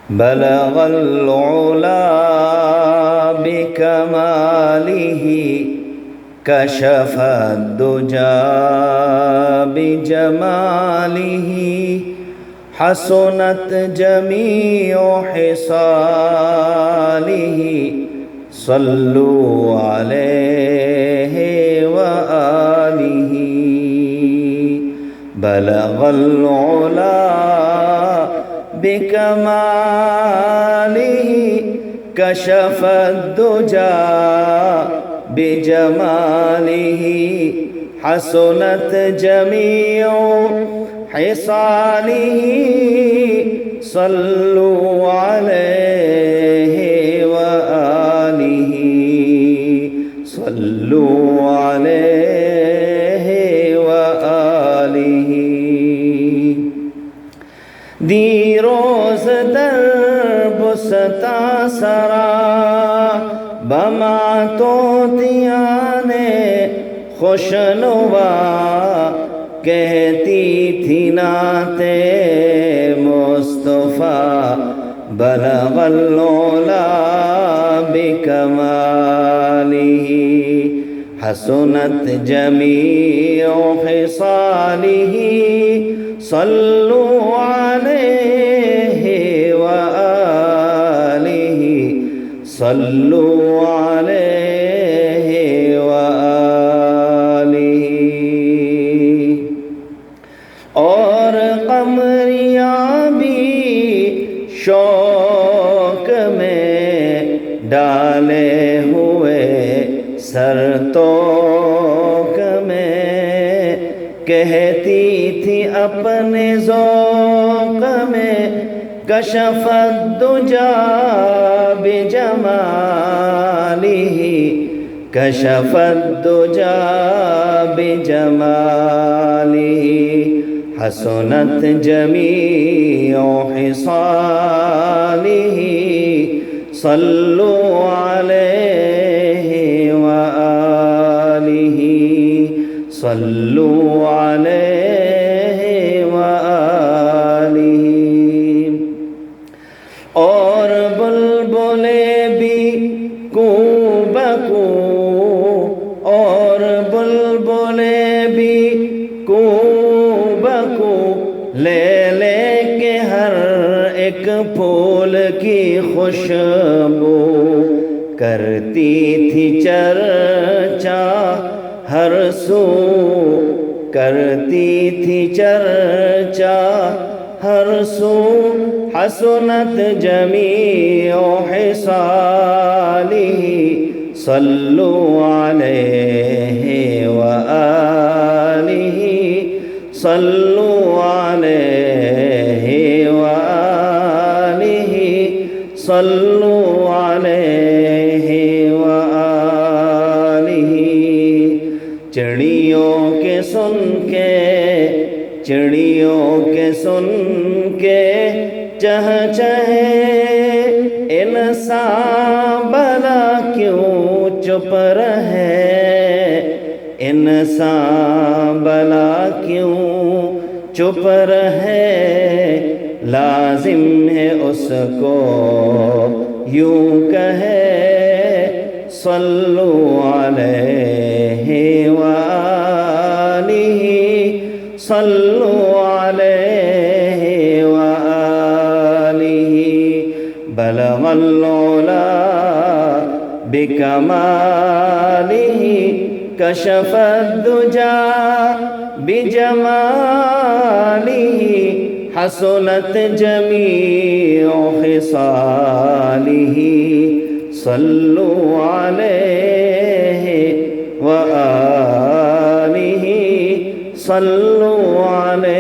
بلغ العلا بكماله كشف الدجى بجماله حسنت جميع خصاله صلوا عليه وآله بلغ العلا بكماله كشف الدجى بجماله حسنت جميع خصاله صلوا عليه وآله صلوا عليه وآله دی روز در بستا سرا بما طوطیان خوشنوا کہتی تھی نعت مصطفیٰ بلغ العلا بکمالہ حسنت جمیع خصالہ صلوا علیہ وآلہ صلوا علیہ وآلہ اور قمریاں بھی شوق میں ڈالے ہوئے سر توق میں کہتی تھی اپنے ذوق میں کشف الدجى بجمالہ کشف الدجى بجمالہ حسنت جمیع خصالہ صلوا علیہ وآلہ صلوا علیہ وآلہ اور بلبلیں بھی کو بکو اور بلبلیں بھی کو بکو لے لے کے ہر ایک پھول کی خوشبو کرتی تھی چرچا ہر سو کرتی تھی چرچا ہر سو حسنت جمیع خصالہ صلوا علیہ وآلہ صلوا علیہ وآلہ صلوا علیہ وآلہ چڑیوں کے سن کے چڑیوں کے سن کے چہ چہے انسان بلا کیوں چپ رہے انسان بلا کیوں چپ رہے لازم ہے اس کو یوں کہے صلوا علیہ وآلہ صلوا علیہ وآلہ بلغ العلا بکمالہ کشف الدجى بجمالہ حسنت جمیع خصالہ صلوا علیہ وآلہ صلوا علیہ